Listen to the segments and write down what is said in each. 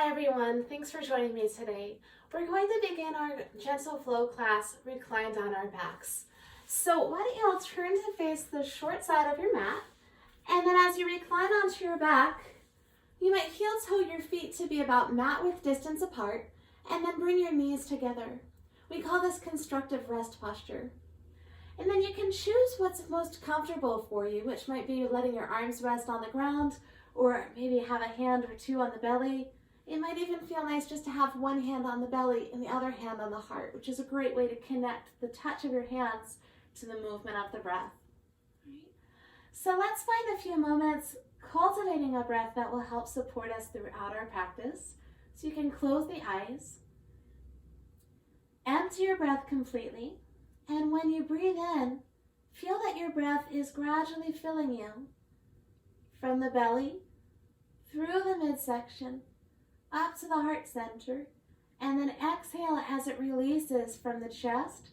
Hi everyone, thanks for joining me today. We're going to begin our gentle flow class reclined on our backs. So why don't you all turn to face the short side of your mat, and then as you recline onto your back, you might heel toe your feet to be about mat width distance apart, and then bring your knees together. We call this constructive rest posture. And then you can choose what's most comfortable for you, which might be letting your arms rest on the ground, or maybe have a hand or two on the belly. It might even feel nice just to have one hand on the belly and the other hand on the heart, which is a great way to connect the touch of your hands to the movement of the breath. Right? So let's find a few moments cultivating a breath that will help support us throughout our practice. So you can close the eyes, empty your breath completely, and when you breathe in, feel that your breath is gradually filling you from the belly, through the midsection, up to the heart center, and then exhale as it releases from the chest,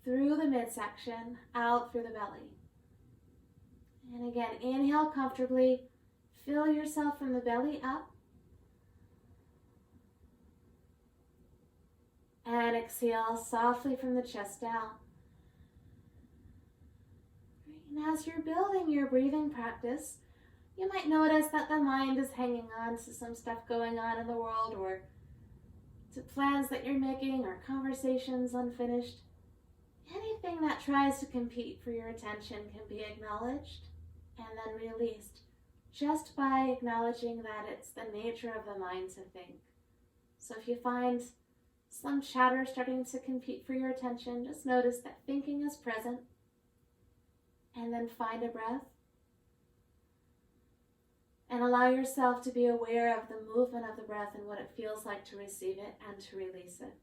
through the midsection, out through the belly. And again, inhale comfortably, fill yourself from the belly up, and exhale softly from the chest down. And as you're building your breathing practice, you might notice that the mind is hanging on to some stuff going on in the world, or to plans that you're making, or conversations unfinished. Anything that tries to compete for your attention can be acknowledged and then released just by acknowledging that it's the nature of the mind to think. So if you find some chatter starting to compete for your attention, just notice that thinking is present, and then find a breath. And allow yourself to be aware of the movement of the breath and what it feels like to receive it and to release it.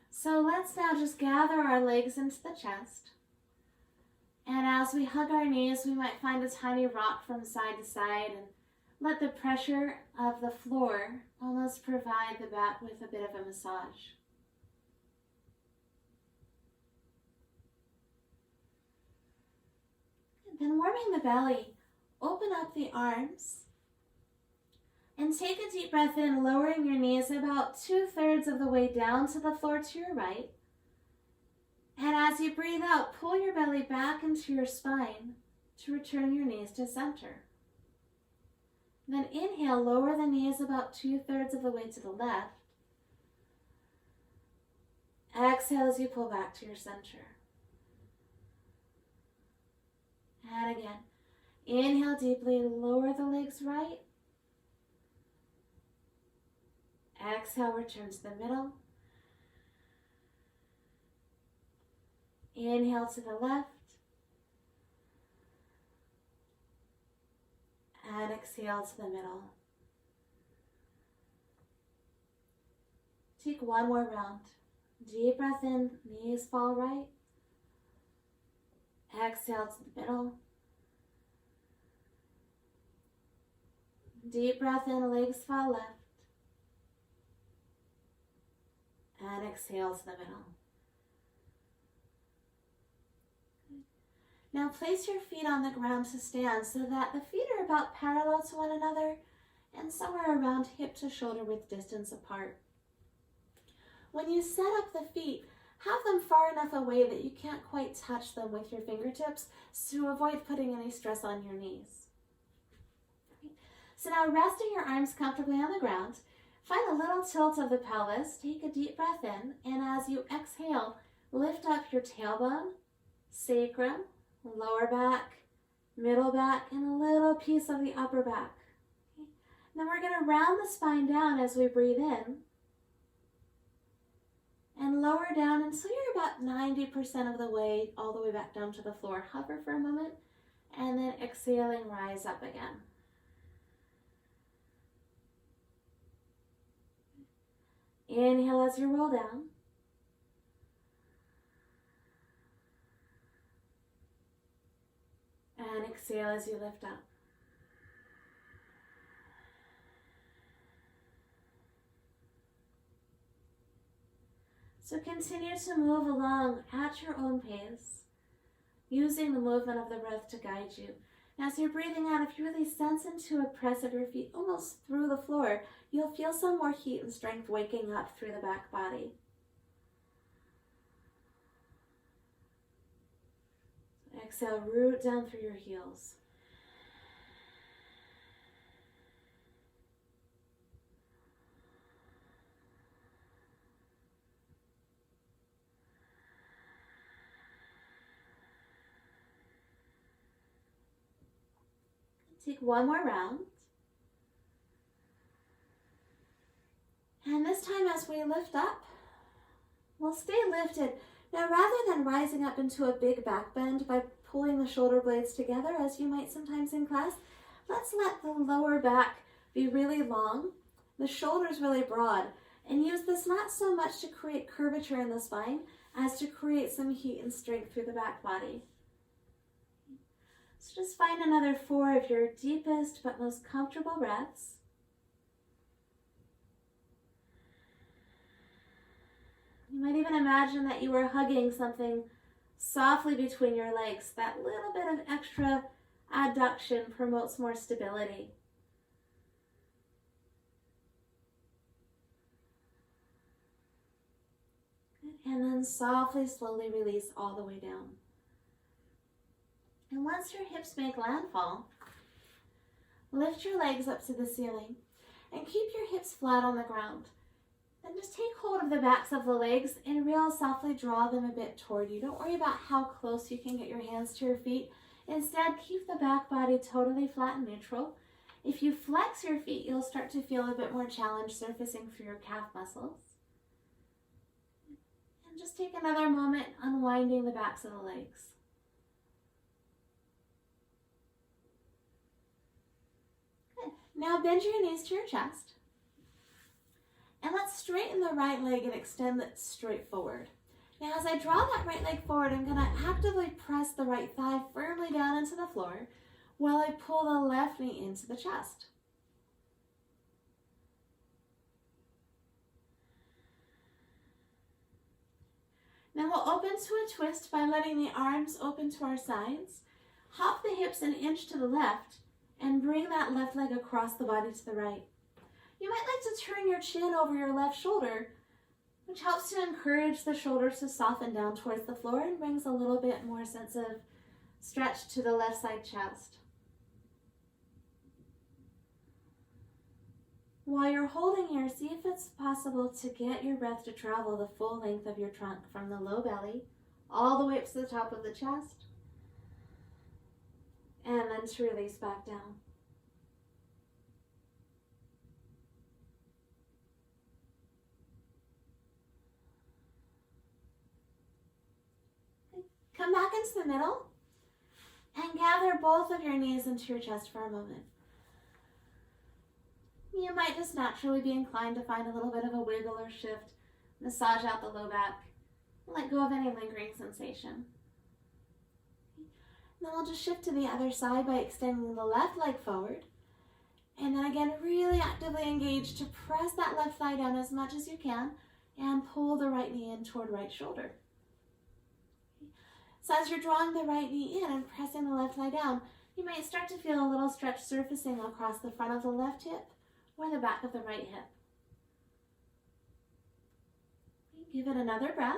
So let's now just gather our legs into the chest. And as we hug our knees, we might find a tiny rock from side to side and let the pressure of the floor almost provide the back with a bit of a massage. Then warming the belly, open up the arms and take a deep breath in, lowering your knees about 2/3 of the way down to the floor to your right. And as you breathe out, pull your belly back into your spine to return your knees to center. Then inhale, lower the knees about 2/3 of the way to the left. Exhale as you pull back to your center. And again, inhale deeply, lower the legs right. Exhale, return to the middle. Inhale to the left. And exhale to the middle. Take one more round. Deep breath in, knees fall right. Exhale to the middle. Deep breath in, legs fall left. And exhale to the middle. Now place your feet on the ground to stand so that the feet are about parallel to one another and somewhere around hip to shoulder width distance apart. When you set up the feet, have them far enough away that you can't quite touch them with your fingertips to avoid putting any stress on your knees. So now resting your arms comfortably on the ground, find a little tilt of the pelvis, take a deep breath in, and as you exhale, lift up your tailbone, sacrum, lower back, middle back, and a little piece of the upper back. Okay. Then we're going to round the spine down as we breathe in and lower down until you're about 90% of the way, all the way back down to the floor. Hover for a moment, and then exhaling, rise up again. Inhale as you roll down. And exhale as you lift up. So continue to move along at your own pace, using the movement of the breath to guide you. As you're breathing out, if you really sense into a press of your feet almost through the floor, you'll feel some more heat and strength waking up through the back body. Exhale, root down through your heels. Take one more round. And this time as we lift up, we'll stay lifted. Now rather than rising up into a big back bend by pulling the shoulder blades together, as you might sometimes in class, let's let the lower back be really long, the shoulders really broad, and use this not so much to create curvature in the spine as to create some heat and strength through the back body. So just find another 4 of your deepest but most comfortable breaths. You might even imagine that you were hugging something softly between your legs. That little bit of extra adduction promotes more stability. Good. And then softly, slowly release all the way down. And once your hips make landfall, lift your legs up to the ceiling and keep your hips flat on the ground. Then just take hold of the backs of the legs and real softly draw them a bit toward you. Don't worry about how close you can get your hands to your feet. Instead, keep the back body totally flat and neutral. If you flex your feet, you'll start to feel a bit more challenge surfacing through your calf muscles. And just take another moment unwinding the backs of the legs. Now bend your knees to your chest. And let's straighten the right leg and extend it straight forward. Now as I draw that right leg forward, I'm going to actively press the right thigh firmly down into the floor while I pull the left knee into the chest. Now we'll open to a twist by letting the arms open to our sides. Hop the hips an inch to the left and bring that left leg across the body to the right. You might like to turn your chin over your left shoulder, which helps to encourage the shoulders to soften down towards the floor and brings a little bit more sense of stretch to the left side chest. While you're holding here, see if it's possible to get your breath to travel the full length of your trunk from the low belly all the way up to the top of the chest, and then to release back down. Come back into the middle and gather both of your knees into your chest for a moment. You might just naturally be inclined to find a little bit of a wiggle or shift, massage out the low back, and let go of any lingering sensation. Then we'll just shift to the other side by extending the left leg forward. And then again, really actively engage to press that left thigh down as much as you can and pull the right knee in toward right shoulder. So as you're drawing the right knee in and pressing the left thigh down, you might start to feel a little stretch surfacing across the front of the left hip or the back of the right hip. Give it another breath.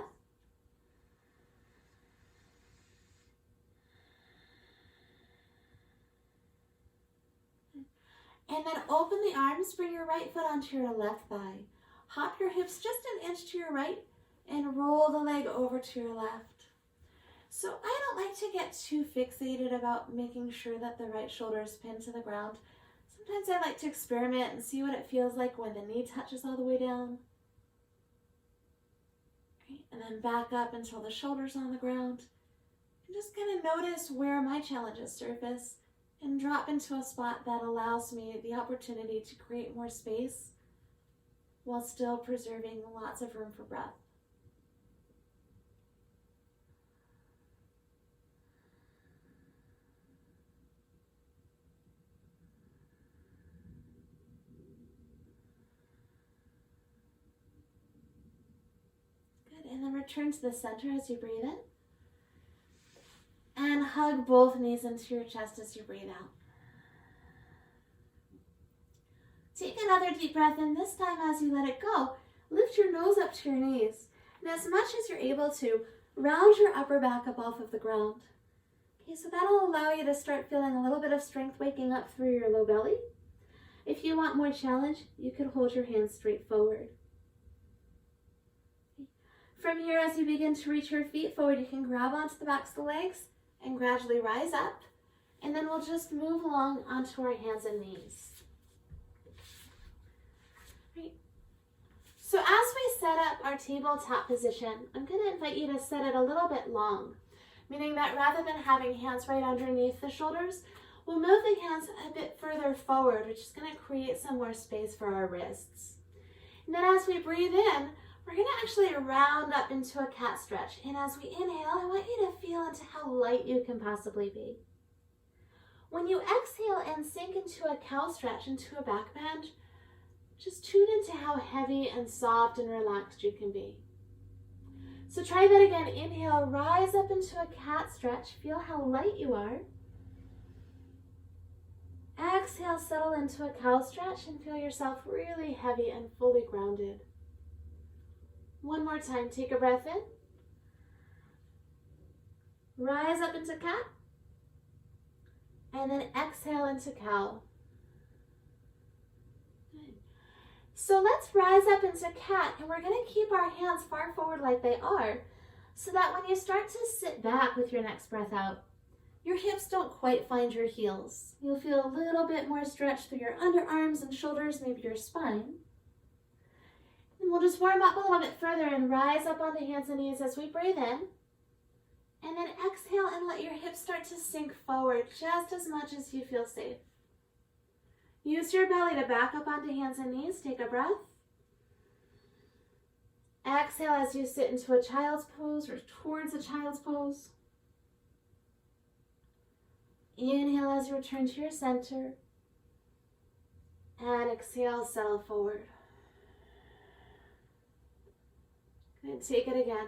And then open the arms, bring your right foot onto your left thigh. Hop your hips just an inch to your right and roll the leg over to your left. So I don't like to get too fixated about making sure that the right shoulder is pinned to the ground. Sometimes I like to experiment and see what it feels like when the knee touches all the way down. Great. And then back up until the shoulder's on the ground. And just kind of notice where my challenges surface and drop into a spot that allows me the opportunity to create more space while still preserving lots of room for breath. And then return to the center as you breathe in. And hug both knees into your chest as you breathe out. Take another deep breath in. This time as you let it go, lift your nose up to your knees. And as much as you're able to, round your upper back up off of the ground. Okay, so that'll allow you to start feeling a little bit of strength waking up through your low belly. If you want more challenge, you could hold your hands straight forward. From here, as you begin to reach your feet forward, you can grab onto the backs of the legs and gradually rise up. And then we'll just move along onto our hands and knees. Right. So as we set up our tabletop position, I'm going to invite you to set it a little bit long, meaning that rather than having hands right underneath the shoulders, we'll move the hands a bit further forward, which is going to create some more space for our wrists. And then as we breathe in, we're going to actually round up into a cat stretch. And as we inhale, I want you to feel into how light you can possibly be. When you exhale and sink into a cow stretch, into a back bend, just tune into how heavy and soft and relaxed you can be. So try that again. Inhale, rise up into a cat stretch. Feel how light you are. Exhale, settle into a cow stretch and feel yourself really heavy and fully grounded. One more time, take a breath in. Rise up into cat. And then exhale into cow. Good. So let's rise up into cat, and we're going to keep our hands far forward like they are, so that when you start to sit back with your next breath out, your hips don't quite find your heels. You'll feel a little bit more stretch through your underarms and shoulders, maybe your spine. And we'll just warm up a little bit further and rise up onto hands and knees as we breathe in. And then exhale and let your hips start to sink forward just as much as you feel safe. Use your belly to back up onto hands and knees. Take a breath. Exhale as you sit into a child's pose or towards a child's pose. Inhale as you return to your center. And exhale, settle forward. Good, take it again.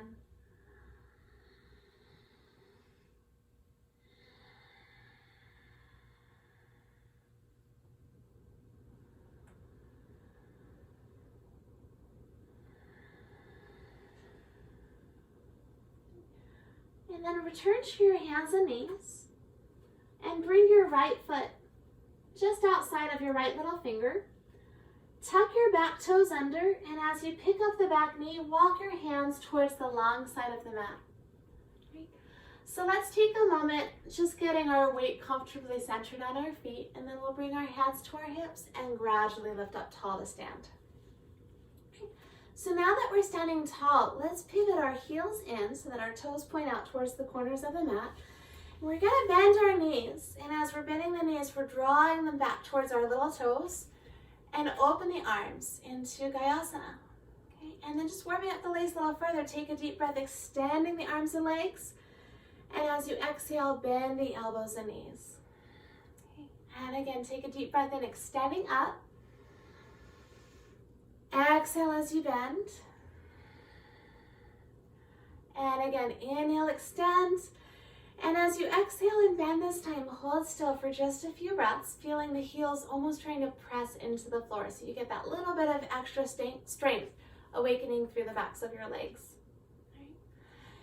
And then return to your hands and knees and bring your right foot just outside of your right little finger. Tuck your back toes under, and as you pick up the back knee, walk your hands towards the long side of the mat. Right. So let's take a moment just getting our weight comfortably centered on our feet, and then we'll bring our hands to our hips and gradually lift up tall to stand. So now that we're standing tall, let's pivot our heels in so that our toes point out towards the corners of the mat. We're going to bend our knees, and as we're bending the knees, we're drawing them back towards our little toes and open the arms into Gayasana. Okay? And then just warming up the legs a little further, take a deep breath, extending the arms and legs. And as you exhale, bend the elbows and knees. Okay? And again, take a deep breath in, extending up. Exhale as you bend. And again, inhale, extend. And as you exhale and bend this time, hold still for just a few breaths, feeling the heels almost trying to press into the floor so you get that little bit of extra strength awakening through the backs of your legs. Right.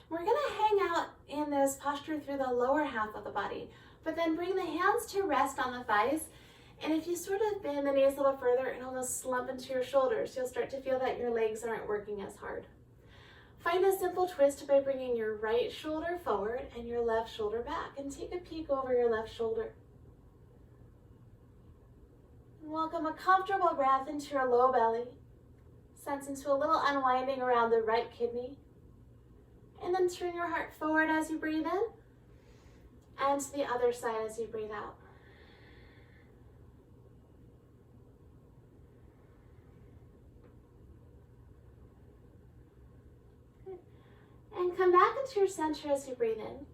We're going to hang out in this posture through the lower half of the body, but then bring the hands to rest on the thighs. And if you sort of bend the knees a little further and almost slump into your shoulders, you'll start to feel that your legs aren't working as hard. Find a simple twist by bringing your right shoulder forward and your left shoulder back, and take a peek over your left shoulder. And welcome a comfortable breath into your low belly. Sense into a little unwinding around the right kidney. And then turn your heart forward as you breathe in, and to the other side as you breathe out. And come back into your center as you breathe in.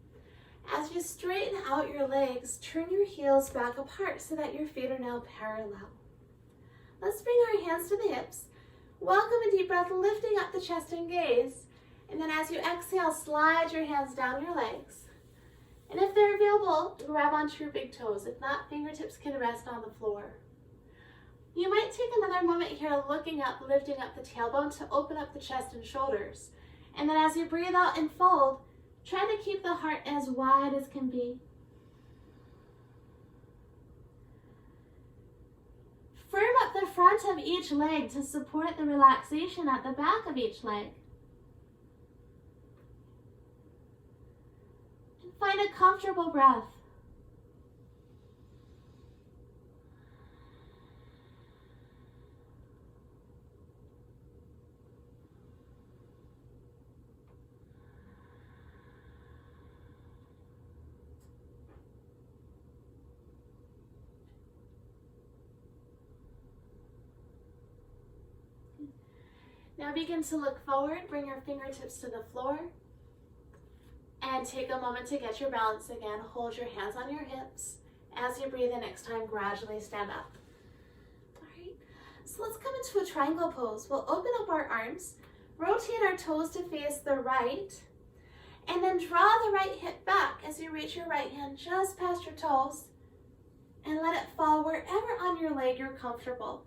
As you straighten out your legs, turn your heels back apart so that your feet are now parallel. Let's bring our hands to the hips. Welcome a deep breath, lifting up the chest and gaze. And then as you exhale, slide your hands down your legs. And if they're available, grab onto your big toes. If not, fingertips can rest on the floor. You might take another moment here looking up, lifting up the tailbone to open up the chest and shoulders. And then as you breathe out and fold, try to keep the heart as wide as can be. Firm up the front of each leg to support the relaxation at the back of each leg. And find a comfortable breath. Now begin to look forward, bring your fingertips to the floor, and take a moment to get your balance again. Hold your hands on your hips. As you breathe in next time, gradually stand up. All right, so let's come into a triangle pose. We'll open up our arms, rotate our toes to face the right, and then draw the right hip back as you reach your right hand just past your toes, and let it fall wherever on your leg you're comfortable.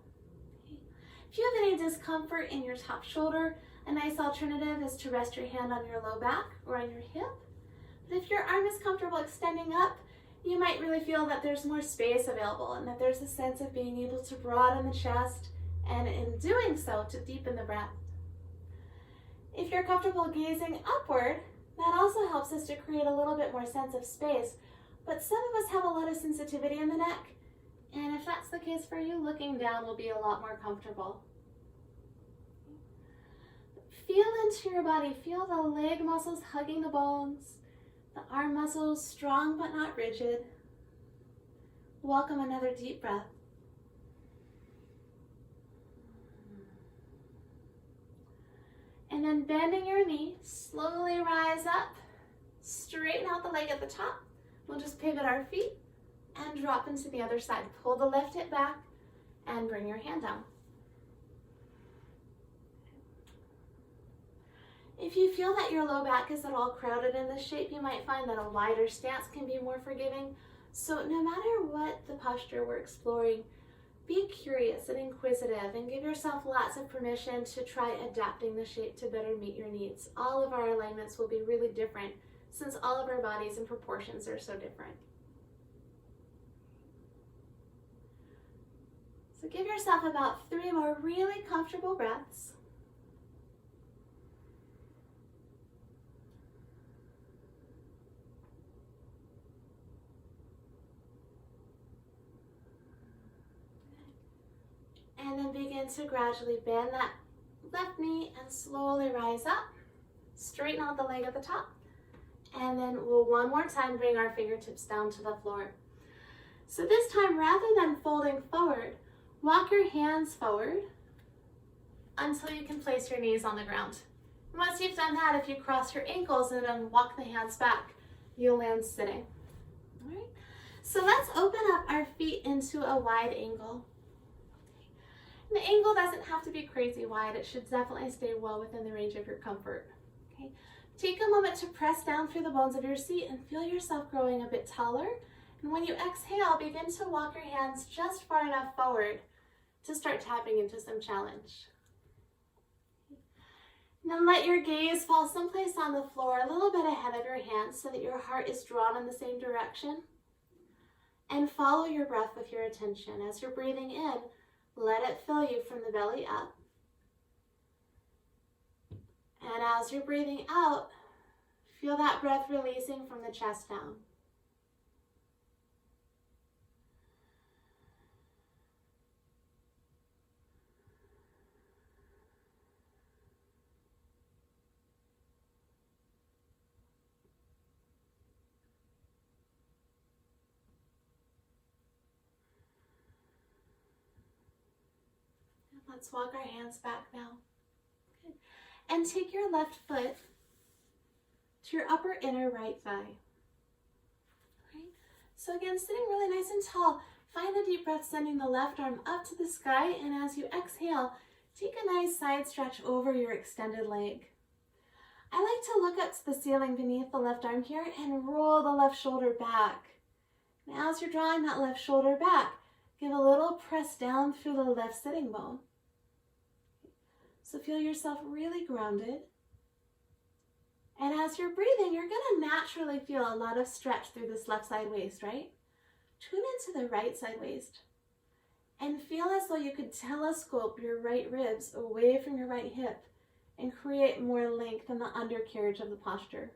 If you have any discomfort in your top shoulder, a nice alternative is to rest your hand on your low back or on your hip. But if your arm is comfortable extending up, you might really feel that there's more space available and that there's a sense of being able to broaden the chest and in doing so to deepen the breath. If you're comfortable gazing upward, that also helps us to create a little bit more sense of space. But some of us have a lot of sensitivity in the neck. And if that's the case for you, looking down will be a lot more comfortable. Feel into your body. Feel the leg muscles hugging the bones, the arm muscles strong but not rigid. Welcome another deep breath. And then bending your knee, slowly rise up, straighten out the leg at the top. We'll just pivot our feet and drop into the other side. Pull the left hip back and bring your hand down. If you feel that your low back is at all crowded in this shape, you might find that a wider stance can be more forgiving. So no matter what the posture we're exploring, be curious and inquisitive and give yourself lots of permission to try adapting the shape to better meet your needs. All of our alignments will be really different since all of our bodies and proportions are so different. So give yourself about 3 more really comfortable breaths. And then begin to gradually bend that left knee and slowly rise up. Straighten out the leg at the top. And then we'll one more time bring our fingertips down to the floor. So this time, rather than folding forward, walk your hands forward until you can place your knees on the ground. And once you've done that, if you cross your ankles and then walk the hands back, you'll land sitting. All right. So let's open up our feet into a wide angle. The angle doesn't have to be crazy wide. It should definitely stay well within the range of your comfort. Okay. Take a moment to press down through the bones of your seat and feel yourself growing a bit taller. And when you exhale, begin to walk your hands just far enough forward to start tapping into some challenge. And then let your gaze fall someplace on the floor a little bit ahead of your hands so that your heart is drawn in the same direction. And follow your breath with your attention. As you're breathing in, let it fill you from the belly up. And as you're breathing out, feel that breath releasing from the chest down. Let's walk our hands back now. Good. And take your left foot to your upper inner right thigh. Right. So again, sitting really nice and tall. Find a deep breath, sending the left arm up to the sky. And as you exhale, take a nice side stretch over your extended leg. I like to look up to the ceiling beneath the left arm here and roll the left shoulder back. Now as you're drawing that left shoulder back, give a little press down through the left sitting bone. So feel yourself really grounded. And as you're breathing, you're going to naturally feel a lot of stretch through this left side waist, right? Tune into the right side waist. And feel as though you could telescope your right ribs away from your right hip and create more length in the undercarriage of the posture.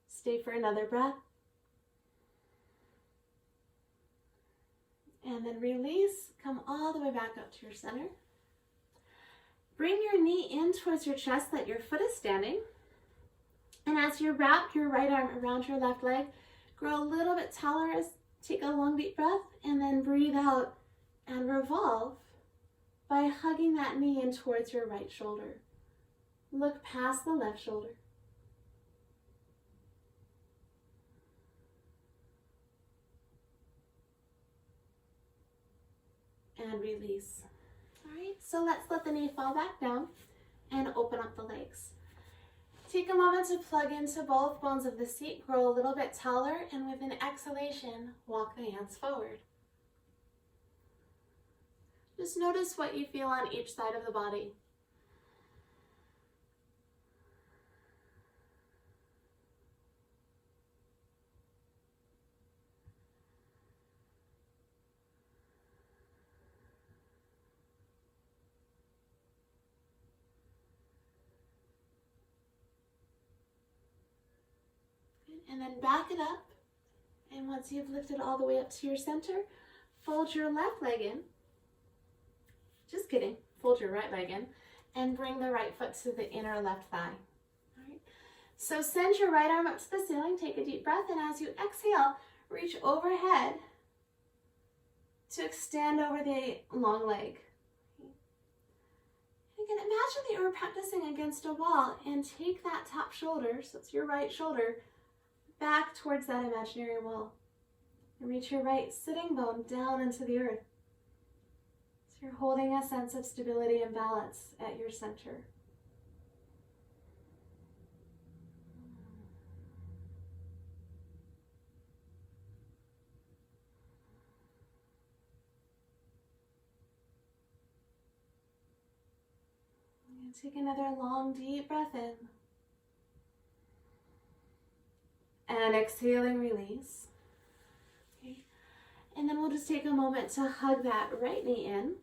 Stay for another breath. And then release, come all the way back up to your center. Bring your knee in towards your chest, that your foot is standing. And as you wrap your right arm around your left leg, grow a little bit taller as take a long deep breath and then breathe out and revolve by hugging that knee in towards your right shoulder. Look past the left shoulder. And release. All right, so let's let the knee fall back down and open up the legs. Take a moment to plug into both bones of the seat, grow a little bit taller, and with an exhalation, walk the hands forward. Just notice what you feel on each side of the body. And then back it up. And once you've lifted all the way up to your center, fold your left leg in. Just kidding, fold your right leg in and bring the right foot to the inner left thigh. All right. So send your right arm up to the ceiling, take a deep breath, and as you exhale, reach overhead to extend over the long leg. And again, imagine that you were practicing against a wall and take that top shoulder, so it's your right shoulder, back towards that imaginary wall. And reach your right sitting bone down into the earth. So you're holding a sense of stability and balance at your center. And take another long, deep breath in. And exhaling, release. Okay. And then we'll just take a moment to hug that right knee in.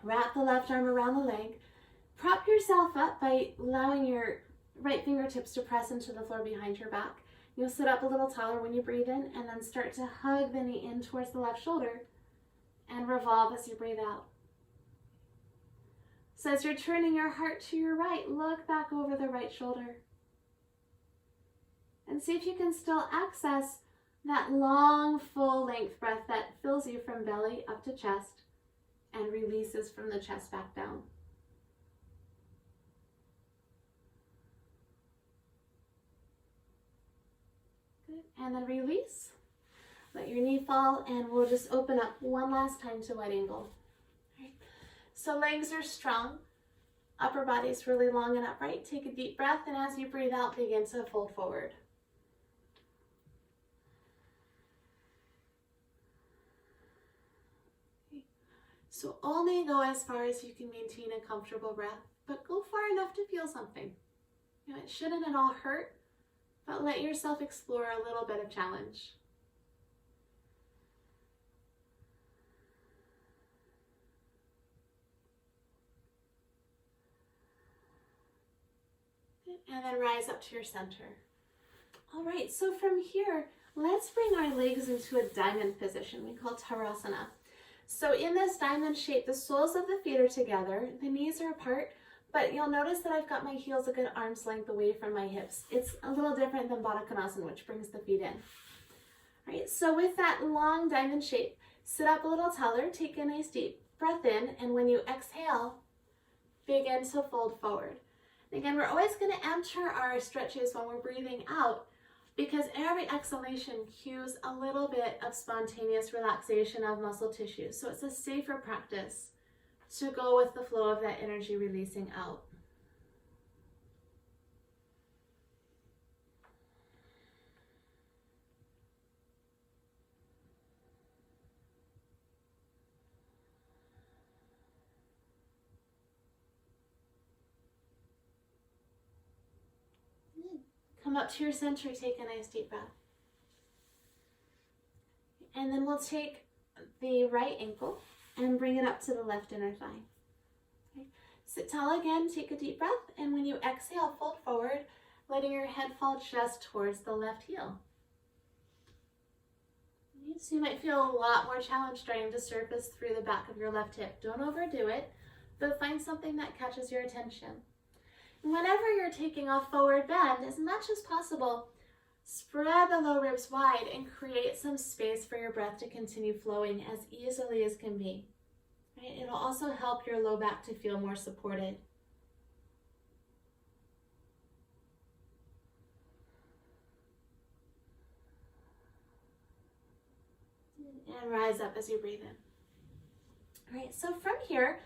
Wrap the left arm around the leg. Prop yourself up by allowing your right fingertips to press into the floor behind your back. You'll sit up a little taller when you breathe in, and then start to hug the knee in towards the left shoulder and revolve as you breathe out. So as you're turning your heart to your right, look back over the right shoulder. And see if you can still access that long, full length breath that fills you from belly up to chest and releases from the chest back down. Good. And then release. Let your knee fall, and we'll just open up one last time to wide angle. All right. So legs are strong. Upper body's really long and upright. Take a deep breath, and as you breathe out, begin to fold forward. So only go as far as you can maintain a comfortable breath, but go far enough to feel something. You know, it shouldn't at all hurt, but let yourself explore a little bit of challenge. And then rise up to your center. All right, so from here, let's bring our legs into a diamond position we call Tadasana. So in this diamond shape, the soles of the feet are together, the knees are apart, but you'll notice that I've got my heels a good arm's length away from my hips. It's a little different than Baddha Konasana, which brings the feet in. All right, so with that long diamond shape, sit up a little taller, take a nice deep breath in, and when you exhale, begin to fold forward. And again, we're always going to enter our stretches when we're breathing out, because every exhalation cues a little bit of spontaneous relaxation of muscle tissue. So it's a safer practice to go with the flow of that energy releasing out. up to your center, take a nice deep breath. And then we'll take the right ankle and bring it up to the left inner thigh. Okay. Sit tall again, take a deep breath, and when you exhale, fold forward, letting your head fall just towards the left heel. Okay. So you might feel a lot more challenge starting to surface through the back of your left hip. Don't overdo it, but find something that catches your attention. And whenever you're taking a forward bend, as much as possible, spread the low ribs wide and create some space for your breath to continue flowing as easily as can be. Right? It'll also help your low back to feel more supported. And rise up as you breathe in. All right, so from here,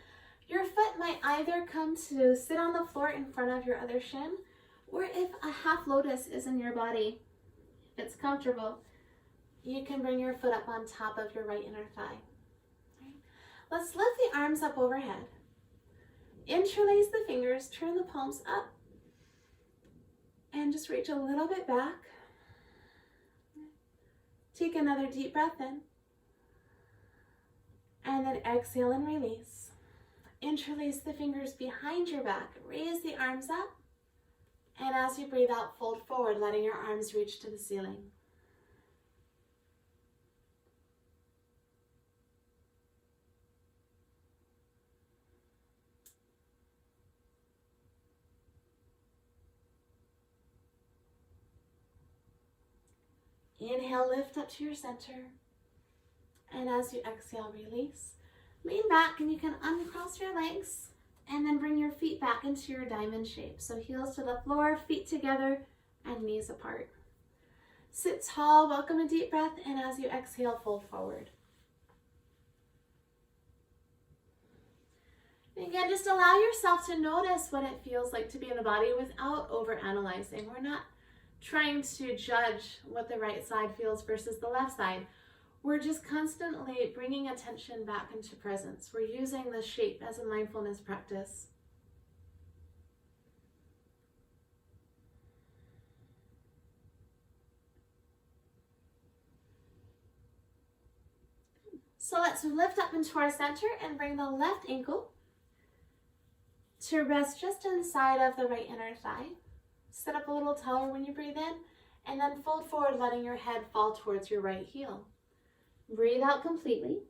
your foot might either come to sit on the floor in front of your other shin, or if a half lotus is in your body, if it's comfortable, you can bring your foot up on top of your right inner thigh. Right. Let's lift the arms up overhead. Interlace the fingers, turn the palms up, and just reach a little bit back. Take another deep breath in, and then exhale and release. Interlace the fingers behind your back, raise the arms up, and as you breathe out, fold forward, letting your arms reach to the ceiling. Inhale, lift up to your center, and as you exhale, release. Lean back and you can uncross your legs and then bring your feet back into your diamond shape. So heels to the floor, feet together, and knees apart. Sit tall, welcome a deep breath, and as you exhale, fold forward. And again, just allow yourself to notice what it feels like to be in the body without overanalyzing. We're not trying to judge what the right side feels versus the left side. We're just constantly bringing attention back into presence. We're using the shape as a mindfulness practice. So let's lift up into our center and bring the left ankle to rest just inside of the right inner thigh. Sit up a little taller when you breathe in, and then fold forward, letting your head fall towards your right heel. Breathe out completely.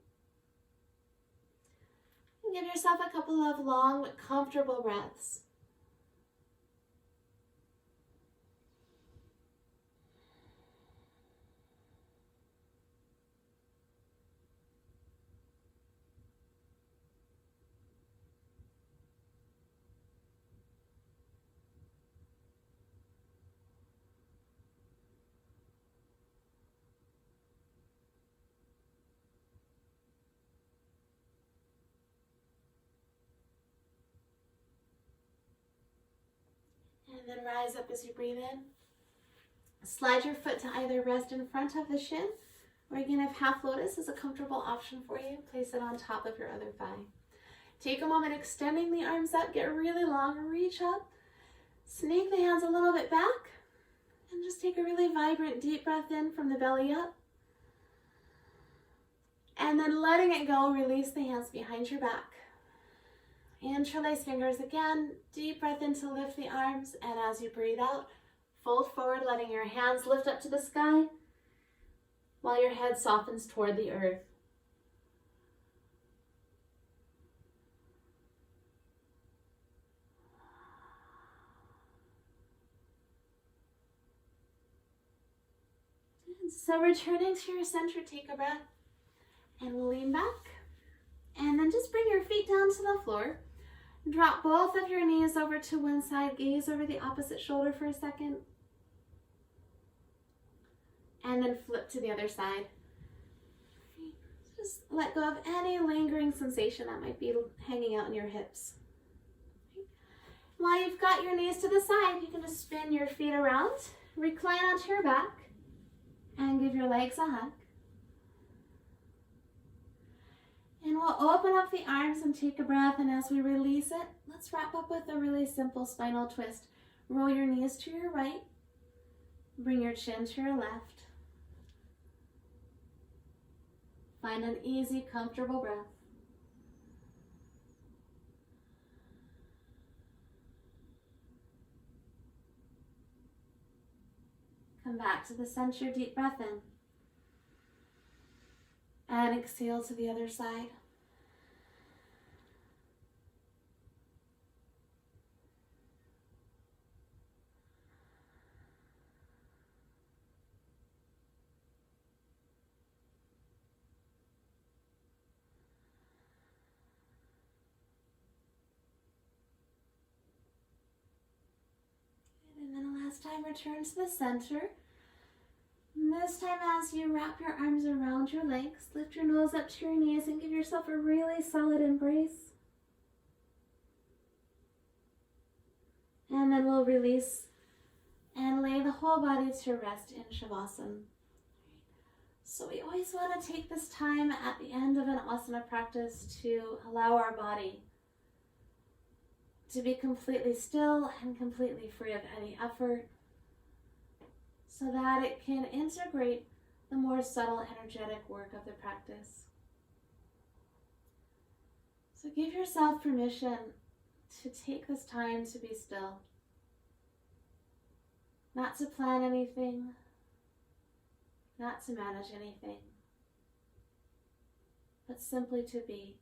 And give yourself a couple of long, comfortable breaths. And then rise up as you breathe in. Slide your foot to either rest in front of the shin, or again, if half lotus is a comfortable option for you, place it on top of your other thigh. Take a moment extending the arms up, get really long, reach up, snake the hands a little bit back, and just take a really vibrant deep breath in from the belly up. And then letting it go, release the hands behind your back. Interlace fingers again, deep breath in to lift the arms, and as you breathe out, fold forward, letting your hands lift up to the sky while your head softens toward the earth. So returning to your center, take a breath and lean back, and then just bring your feet down to the floor. Drop both of your knees over to one side, gaze over the opposite shoulder for a second, and then flip to the other side. Just let go of any lingering sensation that might be hanging out in your hips. While you've got your knees to the side, you can just spin your feet around, recline onto your back, and give your legs a hug. And we'll open up the arms and take a breath, and as we release it, let's wrap up with a really simple spinal twist. Roll your knees to your right, Bring your chin to your left. Find an easy, comfortable breath. Come back to the center, deep breath in. And exhale to the other side. And then last time, return to the center. And this time, as you wrap your arms around your legs, lift your nose up to your knees and give yourself a really solid embrace. And then we'll release and lay the whole body to rest in Shavasana. So we always want to take this time at the end of an asana practice to allow our body to be completely still and completely free of any effort, so that it can integrate the more subtle energetic work of the practice. So give yourself permission to take this time to be still, not to plan anything, not to manage anything, but simply to be.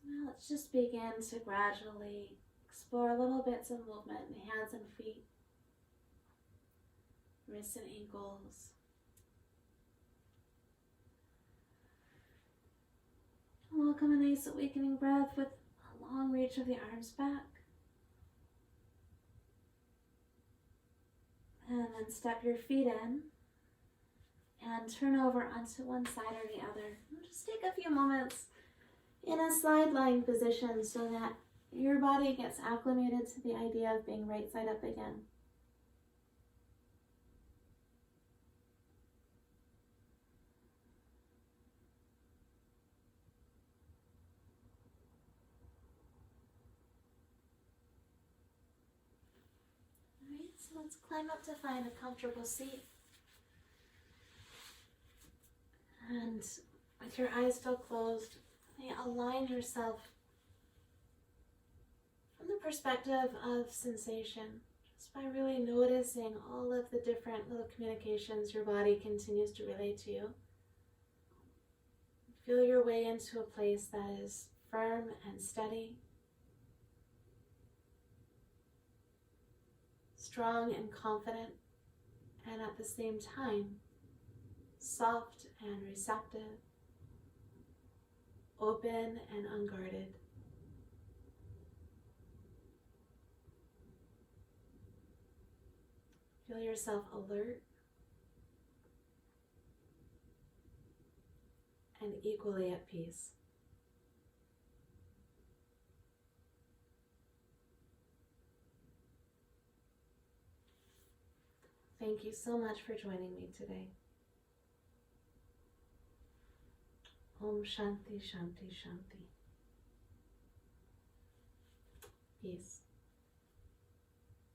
Now let's just begin to gradually explore little bits of movement in the hands and feet, wrists and ankles. Welcome a nice awakening breath with a long reach of the arms back. And then step your feet in and turn over onto one side or the other. And just take a few moments in a side lying position so that your body gets acclimated to the idea of being right side up again. Alright, so let's climb up to find a comfortable seat. And with your eyes still closed, align yourself from the perspective of sensation, just by really noticing all of the different little communications your body continues to relay to you. Feel your way into a place that is firm and steady, strong and confident, and at the same time, soft and receptive, open and unguarded. Feel yourself alert and equally at peace. Thank you so much for joining me today. Om Shanti Shanti Shanti. Peace.